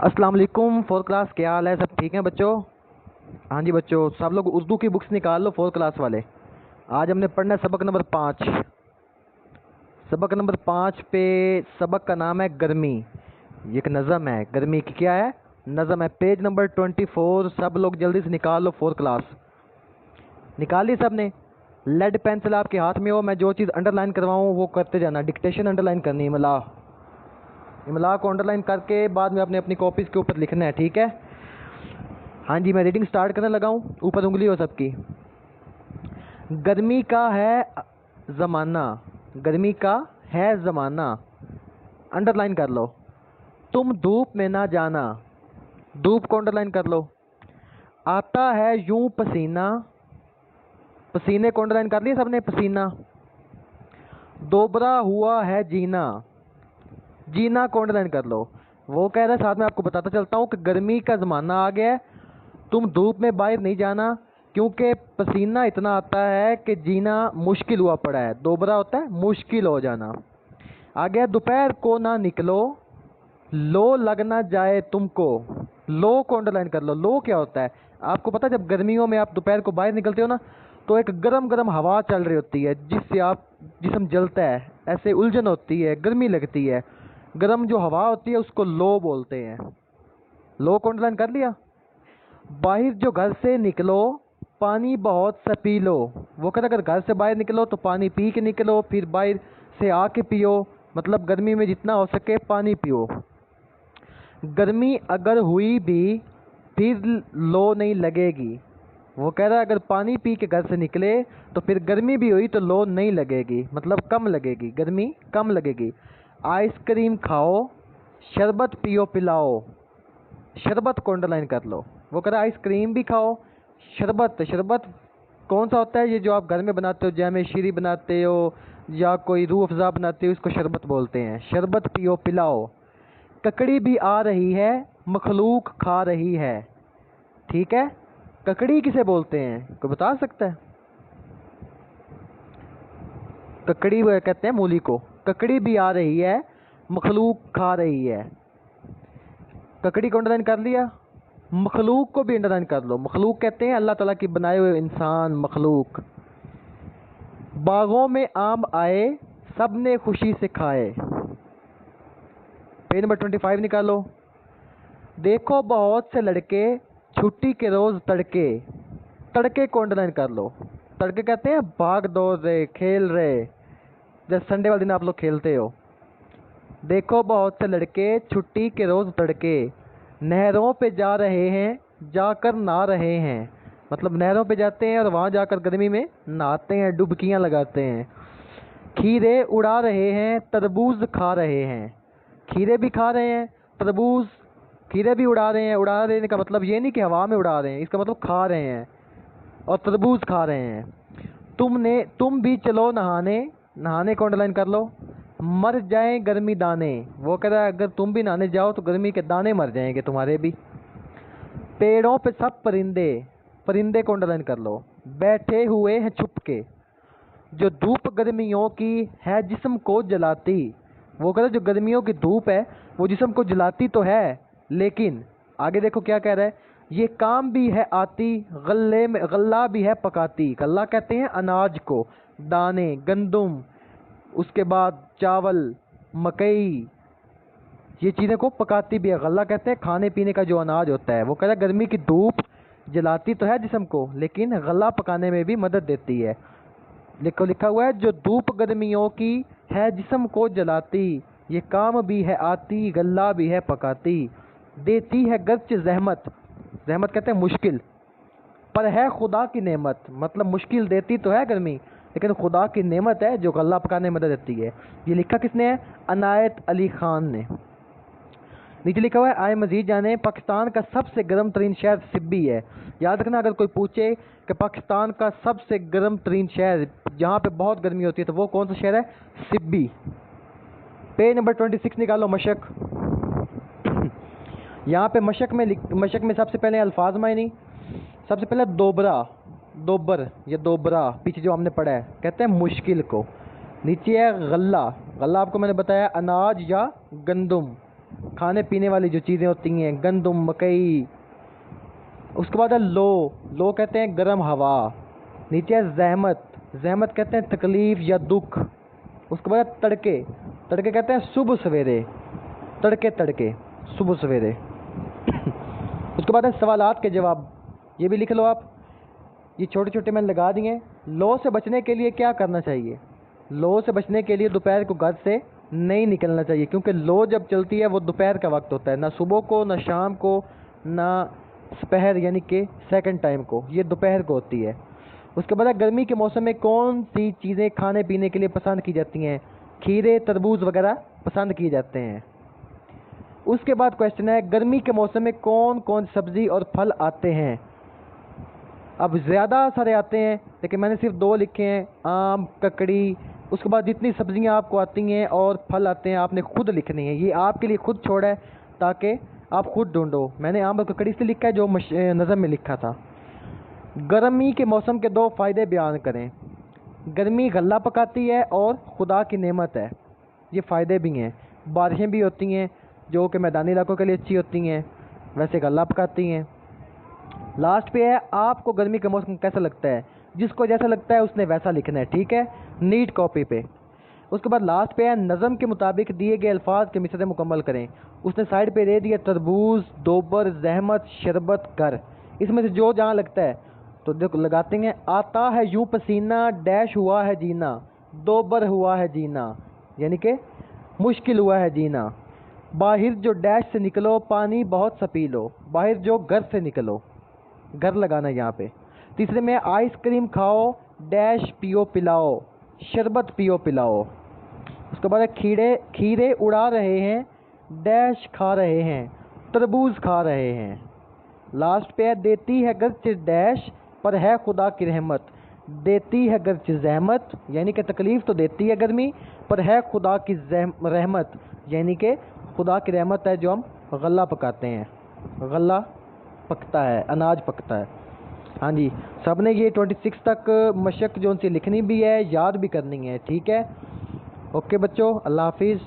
अस्सलाम वालेकुम। Fourth class, क्या हाल है? सब ठीक हैं बच्चों? हाँ जी बच्चों, सब लोग उर्दू की बुक्स निकाल लो फोर्थ क्लास वाले। आज हमने पढ़ना है सबक नंबर 5। सबक नंबर 5 पे सबक का नाम है गर्मी। ये एक नज़म है, गर्मी की क्या है? नज़म है। Page number 24। सब लोग जल्दी से निकाल लो फोर्थ क्लास। निकाल ली सब ने? लेड पेंसिल आपके हाथ में हो, मैं जो चीज़ अंडरलाइन करवाऊँ वो करते जाना। डिक्टेशन अंडरलाइन करनी है, इमला इमला को अंडरलाइन करके बाद में अपने अपनी कॉपीज़ के ऊपर लिखना है, ठीक है? हाँ जी, मैं रीडिंग स्टार्ट करने लगा हूँ। ऊपर उंगली हो सबकी। गर्मी का है ज़माना, गर्मी का है ज़माना, अंडरलाइन कर लो। तुम धूप में ना जाना, धूप को अंडरलाइन कर लो। आता है यूं पसीना, पसीने को अंडरलाइन कर लिया सबने? पसीना। दोबरा हुआ है जीना, जीना को अंडरलाइन कर लो। वो कह रहा है, साथ में आपको बताता चलता हूँ कि गर्मी का ज़माना आ गया है, तुम धूप में बाहर नहीं जाना क्योंकि पसीना इतना आता है कि जीना मुश्किल हुआ पड़ा है। दोबरा होता है मुश्किल हो जाना। आ गया दोपहर को ना निकलो, लो लग ना जाए तुमको। लो को अंडरलाइन कर लो। लो क्या होता है आपको पता है? जब गर्मियों में आप दोपहर को बाहर निकलते हो ना, तो एक गरम गरम हवा चल रही होती है जिससे आप जिस्म जलता है, ऐसे उलझन होती है, गर्मी लगती है। गरम जो हवा होती है उसको लो बोलते हैं। लो को अंडरलाइन कर लिया। बाहर जो घर से निकलो, पानी बहुत सा पी लो। वो कहता अगर घर से बाहर निकलो तो पानी पी के निकलो, फिर बाहर से आके पियो। मतलब गर्मी में जितना हो सके पानी पियो। गर्मी अगर हुई भी फिर लो नहीं लगेगी। वो कह रहा है अगर पानी पी के घर से निकले तो फिर गर्मी भी हुई तो लो नहीं लगेगी, मतलब कम लगेगी, गर्मी कम लगेगी। आइसक्रीम खाओ, शरबत पियो पिलाओ। शरबत को अंडरलाइन कर लो। वो कह रहा है आइसक्रीम भी खाओ, शरबत। शरबत कौन सा होता है? ये जो आप घर में बनाते हो, जैमे शीरी बनाते हो या कोई रूह अफ़ज़ा बनाते हो, इसको शरबत बोलते हैं। शरबत पियो पिलाओ। ककड़ी भी आ रही है, मखलूक खा रही है। ठीक है, ककड़ी किसे बोलते हैं? कोई बता सकता है? ककड़ी वो कहते हैं मूली को। ककड़ी भी आ रही है, मखलूक खा रही है। ककड़ी को अंडरलाइन कर लिया। मखलूक को भी अंडरलाइन कर लो। मखलूक कहते हैं अल्लाह ताला की बनाए हुए इंसान, मखलूक। बागों में आम आए, सब ने खुशी से खाए। पेज नंबर 25 निकालो। देखो बहुत से लड़के छुट्टी के रोज तड़के। तड़के को अंडरलाइन कर लो। तड़के कहते हैं भाग दौड़ रहे, खेल रहे, जैसे संडे वाले दिन आप लोग खेलते हो। देखो बहुत से लड़के छुट्टी के रोज तड़के, नहरों पे जा रहे हैं, जाकर नहा रहे हैं। मतलब नहरों पे जाते हैं और वहाँ जाकर गर्मी में नहाते हैं, डुबकियाँ लगाते हैं। खीरे उड़ा रहे हैं, तरबूज खा रहे हैं। खीरे भी खा रहे हैं, तरबूज, खीरे भी उड़ा रहे हैं। उड़ा रहे का मतलब ये नहीं कि हवा में उड़ा रहे हैं, इसका मतलब खा रहे हैं, और तरबूज खा रहे हैं। तुम भी चलो नहाने, नहाने को अंडरलाइन कर लो। मर जाएं गर्मी दाने। वो कह रहा है अगर तुम भी नहाने जाओ तो गर्मी के दाने मर जाएंगे तुम्हारे भी। पेड़ों पे सब परिंदे, परिंदे को अंडरलाइन कर लो। बैठे हुए हैं छुप के। जो धूप गर्मियों की है जिस्म को जलाती। वो कह रहा है जो गर्मियों की धूप है वो जिस्म को जलाती तो है, लेकिन आगे देखो क्या कह रहा है, ये काम भी है आती, गल्ले में गल्ला भी है पकाती। गल्ला कहते हैं अनाज को, दाने, गंदुम, उसके बाद चावल, मकई, ये चीज़ें को पकाती भी है। गल्ला कहते हैं खाने पीने का जो अनाज होता है। वो कह रहा है गर्मी की धूप जलाती तो है जिस्म को, लेकिन गला पकाने में भी मदद देती है। लिखो, लिखा हुआ है जो धूप गर्मियों की है जिस्म को जलाती, ये काम भी है आती, गल्ला भी है पकाती। देती है गर्च जहमत, जहमत कहते हैं मुश्किल, पर है खुदा की नेमत। मतलब मुश्किल देती तो है गर्मी, लेकिन खुदा की नेमत है जो गल्ला पकाने में मदद देती है। ये लिखा किसने है? अनायत अली खान ने। नीचे लिखा हुआ है आए मजीद जाने, पाकिस्तान का सबसे गर्म तरीन शहर सिब्बी है। याद रखना, अगर कोई पूछे कि पाकिस्तान का सबसे गर्म तरीन शहर जहाँ पे बहुत गर्मी होती है तो वो कौन सा शहर है? सिब्बी। पेज नंबर 26 निकालो, मशक। यहाँ पे मशक में सबसे पहले अल्फाज मायनी। सबसे पहले दोबरा, दोबर या दोबरा, पीछे जो हमने पढ़ा है, कहते हैं मुश्किल को। नीचे है गल्ला, गल्ला आपको मैंने बताया अनाज या गंदुम। खाने पीने वाली जो चीज़ें होती हैं, गंदम, मकई। उसके बाद है लो, लो कहते हैं गर्म हवा। नीचे है जहमत, जहमत कहते हैं तकलीफ़ या दुख। उसके बाद है तड़के, तड़के कहते हैं सुबह सवेरे, तड़के तड़के सुबह सवेरे। उसके बाद है सवालात के जवाब, ये भी लिख लो आप, ये छोटे छोटे मैंने लगा दिए। लो से बचने के लिए क्या करना चाहिए? लो से बचने के लिए दोपहर को घर से नहीं निकलना चाहिए, क्योंकि लो जब चलती है वो दोपहर का वक्त होता है, ना सुबह को, ना शाम को, ना दोपहर यानी कि सेकंड टाइम को, ये दोपहर को होती है। उसके बाद गर्मी के मौसम में कौन सी चीज़ें खाने पीने के लिए पसंद की जाती हैं? खीरे, तरबूज वगैरह पसंद किए जाते हैं। उसके बाद क्वेश्चन है गर्मी के मौसम में कौन कौन सब्ज़ी और फल आते हैं? अब ज़्यादा सारे आते हैं, लेकिन मैंने सिर्फ 2 लिखे हैं, आम, ककड़ी। उसके बाद जितनी सब्ज़ियां आपको आती हैं और फल आते हैं आपने खुद लिखनी है, ये आपके लिए खुद छोड़ा है ताकि आप खुद ढूंढो। मैंने आम और ककड़ी से लिखा है जो नज़म में लिखा था। गर्मी के मौसम के 2 फ़ायदे बयान करें। गर्मी गला पकाती है और खुदा की नेमत है, ये फ़ायदे भी हैं। बारिशें भी होती हैं जो कि मैदानी इलाकों के लिए अच्छी होती हैं, वैसे गला पकाती हैं। लास्ट पे है आपको गर्मी का मौसम कैसा लगता है? जिसको जैसा लगता है उसने वैसा लिखना है, ठीक है, नीट कॉपी पे। उसके बाद लास्ट पे है नज़म के मुताबिक दिए गए अल्फाज के मिसरे मुकम्मल करें। उसने साइड पे दे दिया तरबूज, दोबर, जहमत, शरबत, कर। इसमें से जो जहाँ लगता है तो देखो लगाते हैं। आता है यूं पसीना, डैश हुआ है जीना, दोबर हुआ है जीना, यानी कि मुश्किल हुआ है जीना। बाहर जो डैश से निकलो, पानी बहुत सा पी लो, बाहर जो घर से निकलो, घर लगाना है यहाँ पे। तीसरे में आइसक्रीम खाओ, डैश पियो पिलाओ, शरबत पियो पिलाओ। उसके बाद खीरे, खीरे उड़ा रहे हैं, डैश खा रहे हैं, तरबूज खा रहे हैं। लास्ट पे है देती है गर्च डैश पर है खुदा की रहमत, देती है गर्च जहमत, यानी कि तकलीफ़ तो देती है गर्मी, पर है खुदा की रहमत, यानी कि खुदा की रहमत है जो हम गला पकाते हैं, गला पकता है, अनाज पकता है। हाँ जी, सब ने ये 26 तक मशक जो उनसे लिखनी भी है, याद भी करनी है, ठीक है। ओके बच्चों, अल्लाह हाफिज़।